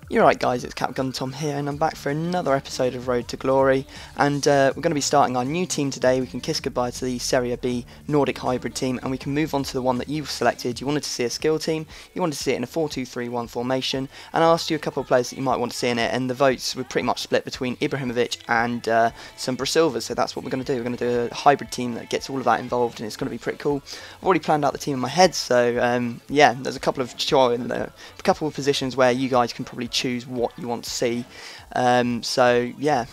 You're right guys, it's Capgun Tom here and I'm back for another episode of Road to Glory, and we're going to be starting our new team today. We can kiss goodbye to the Serie B Nordic hybrid team and we can move on to the one that you've selected. You wanted to see a skill team, you wanted to see it in a 4-2-3-1 formation, and I asked you a couple of players that you might want to see in it, and the votes were pretty much split between Ibrahimovic and some Brasilvas, so that's what we're going to do. We're going to do a hybrid team that gets all of that involved, and it's going to be pretty cool. I've already planned out the team in my head, so yeah, there's a couple of positions where you guys can probably choose what you want to see. So yeah,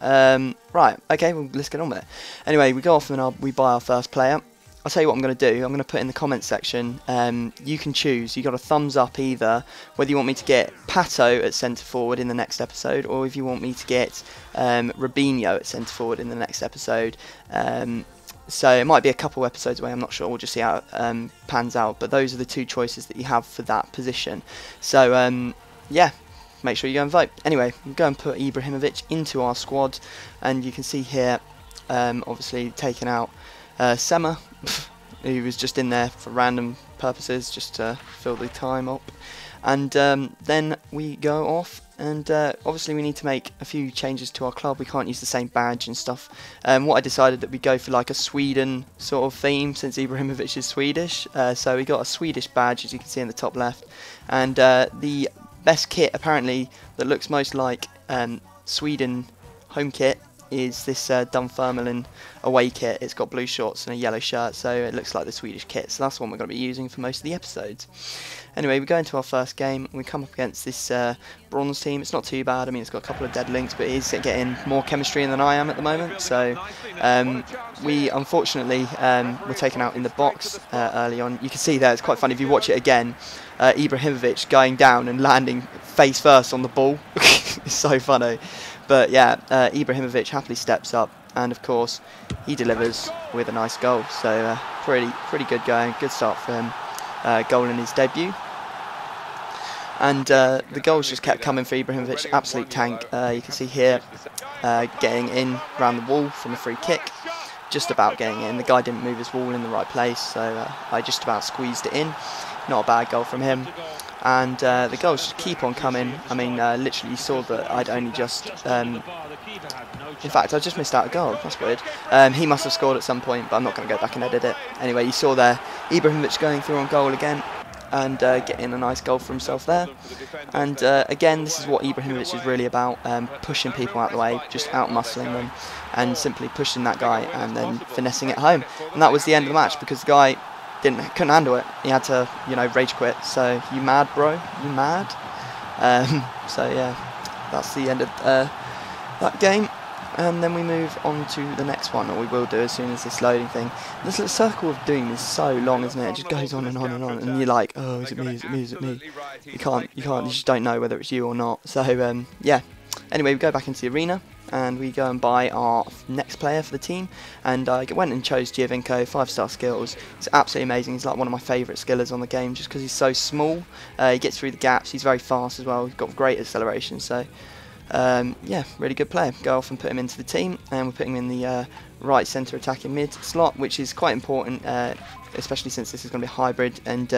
right, okay, well, let's get on with it. Anyway, we go off and we buy our first player. I'll tell you what I'm going to do. I'm going to put in the comment section, you can choose. You got a thumbs up either whether you want me to get Pato at centre forward in the next episode, or if you want me to get Robinho at centre forward in the next episode. So it might be a couple episodes away, I'm not sure, we'll just see how it pans out, but those are the two choices that you have for that position. So yeah, make sure you go and vote. Anyway, we'll go and put Ibrahimovic into our squad, and you can see here, obviously taking out Sema, who was just in there for random purposes, just to fill the time up. And then we go off, and obviously we need to make a few changes to our club. We can't use the same badge and stuff. What I decided that we go for like a Sweden sort of theme, since Ibrahimovic is Swedish. So we got a Swedish badge, as you can see in the top left, and the best kit apparently that looks most like Sweden home kit is this Dunfermline away kit. It's got blue shorts and a yellow shirt, so it looks like the Swedish kit, so that's what we're going to be using for most of the episodes. Anyway, we go into our first game and we come up against this bronze team. It's not too bad. I mean, it's got a couple of dead links, but it is getting more chemistry than I am at the moment. So we unfortunately were taken out in the box early on. You can see there, it's quite funny if you watch it again, Ibrahimovic going down and landing face first on the ball. It's so funny. But yeah, Ibrahimovic happily steps up, and of course he delivers with a nice goal. So pretty good going, good start for him. Goal in his debut, and the goals just kept coming for Ibrahimovic. Absolute tank. You can see here getting in around the wall from a free kick, just about getting in. The guy didn't move his wall in the right place, so I just about squeezed it in. Not a bad goal from him. And the goals just keep on coming. I mean, literally you saw that I'd only just in fact I just missed out a goal. That's weird. He must have scored at some point, but I'm not going to go back and edit it. Anyway, you saw there Ibrahimovic going through on goal again, and getting a nice goal for himself there. And again, this is what Ibrahimovic is really about, pushing people out the way, just out-muscling them, and simply pushing that guy and then finessing it home. And that was the end of the match, because the guy couldn't handle it. He had to, you know, rage quit. So, you mad, bro? You mad? So yeah, that's the end of that game. And then we move on to the next one, or we will do as soon as this loading thing. This little circle of doom is so long, isn't it? It just goes on and on and on, and you're like, oh, is it me? Is it me? Is it me? You just don't know whether it's you or not. So yeah. Anyway, we go back into the arena and we go and buy our next player for the team, and I went and chose Giovinco, 5-star skills. It's absolutely amazing. He's like one of my favourite skillers on the game, just because he's so small. He gets through the gaps, he's very fast as well, he's got great acceleration, so yeah, really good player. Go off and put him into the team, and we're putting him in the right centre attacking mid slot, which is quite important, especially since this is going to be a hybrid, and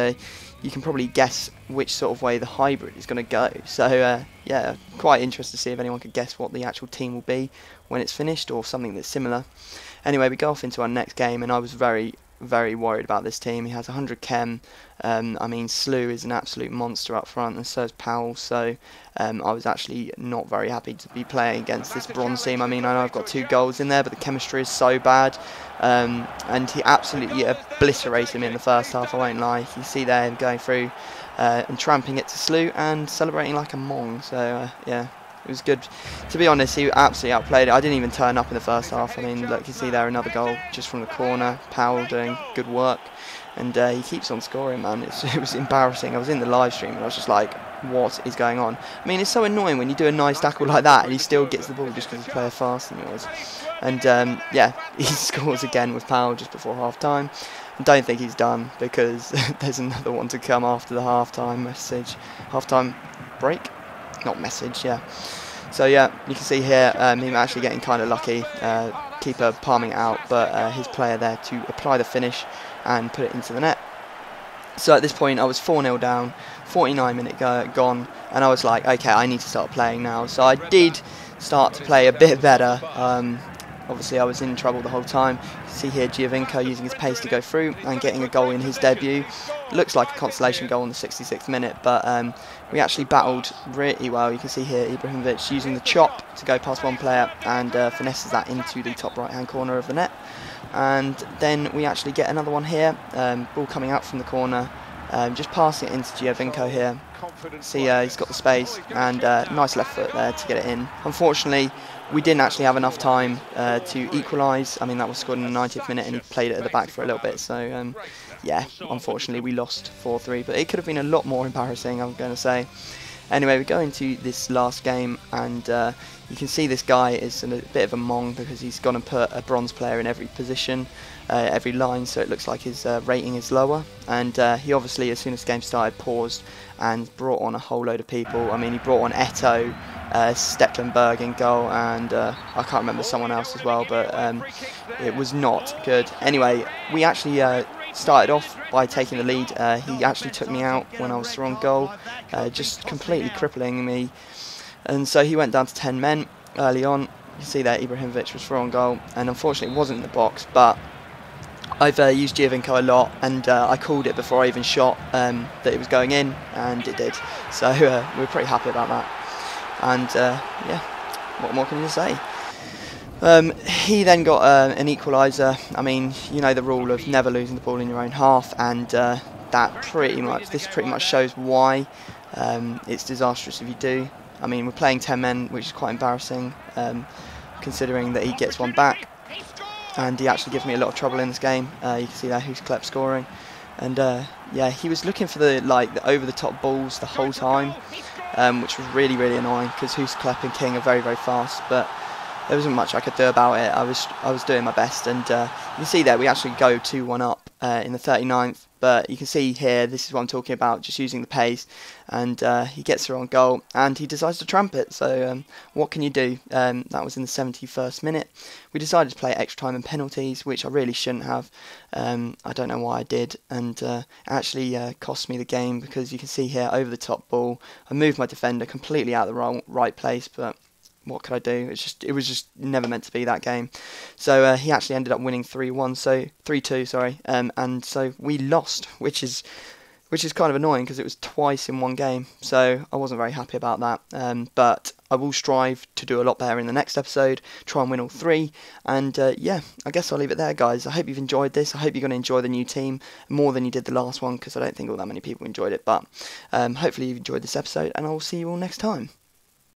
you can probably guess which sort of way the hybrid is going to go. So yeah, quite interested to see if anyone could guess what the actual team will be when it's finished, or something that's similar. Anyway, we go off into our next game, and I was very worried about this team. He has 100 chem. I mean, Slew is an absolute monster up front, and so is Powell, so I was actually not very happy to be playing against this bronze team. I mean, I know I've got 2 goals in there, but the chemistry is so bad, and he absolutely obliterated him in the first half, I won't lie. You see there him going through and tramping it to Slew and celebrating like a mong, so yeah. It was good. To be honest, he absolutely outplayed it. I didn't even turn up in the first half. I mean, look, you see there another goal just from the corner. Powell doing good work. And he keeps on scoring, man. It was embarrassing. I was in the live stream and I was just like, what is going on? I mean, it's so annoying when you do a nice tackle like that and he still gets the ball just because he's playing faster than yours. And yeah, he scores again with Powell just before half-time. I don't think he's done, because there's another one to come after the half-time break. Not message, yeah. So yeah, you can see here him actually getting kind of lucky, keeper palming it out, but his player there to apply the finish and put it into the net. So at this point I was 4-0 down, 49-minute gone, and I was like, okay, I need to start playing now. So I did start to play a bit better. Obviously I was in trouble the whole time. You can see here Giovinco using his pace to go through and getting a goal in his debut. Looks like a consolation goal in the 66th minute, but we actually battled really well. You can see here Ibrahimovic using the chop to go past one player and finesses that into the top right hand corner of the net. And then we actually get another one here, ball coming out from the corner, just passing it into Giovinco here. See, he's got the space and nice left foot there to get it in. Unfortunately, we didn't actually have enough time to equalise. I mean, that was scored in the 90th minute and he played it at the back for a little bit. So, yeah, unfortunately we lost 4-3, but it could have been a lot more embarrassing, I'm going to say. Anyway, we go into this last game, and you can see this guy is a bit of a mong because he's gone and put a bronze player in every position, every line, so it looks like his rating is lower. And he obviously, as soon as the game started, paused and brought on a whole load of people. I mean, he brought on Eto, Stecklenburg in goal, and I can't remember someone else as well, but it was not good. Anyway, we actually started off by taking the lead. He actually took me out when I was through on goal, just completely crippling me, and so he went down to 10 men early on. You can see there Ibrahimovic was through on goal, and unfortunately it wasn't in the box, but I've used Giovinco a lot, and I called it before I even shot that it was going in, and it did, so we're pretty happy about that. And yeah, what more can you say? He then got an equaliser. I mean, you know the rule of never losing the ball in your own half, and this pretty much shows why it's disastrous if you do. I mean, we're playing 10 men, which is quite embarrassing, considering that he gets one back, and he actually gives me a lot of trouble in this game. You can see there who's Klepp scoring, and yeah, he was looking for the over the top balls the whole time, which was really annoying because Klepp and King are very fast, but there wasn't much I could do about it. I was doing my best, and you can see there we actually go 2-1 up in the 39th. But you can see here, this is what I'm talking about, just using the pace, and he gets her on goal, and he decides to tramp it. So what can you do? That was in the 71st minute. We decided to play extra time and penalties, which I really shouldn't have. I don't know why I did, and actually cost me the game, because you can see here over the top ball, I moved my defender completely out of the right place, but what could I do? It was just never meant to be that game. So he actually ended up winning 3-2, sorry, and so we lost, which is kind of annoying because it was twice in one game. So I wasn't very happy about that. But I will strive to do a lot better in the next episode, try and win all 3, and yeah, I guess I'll leave it there, guys. I hope you've enjoyed this. I hope you're going to enjoy the new team more than you did the last one, because I don't think all that many people enjoyed it. But hopefully you've enjoyed this episode, and I will see you all next time.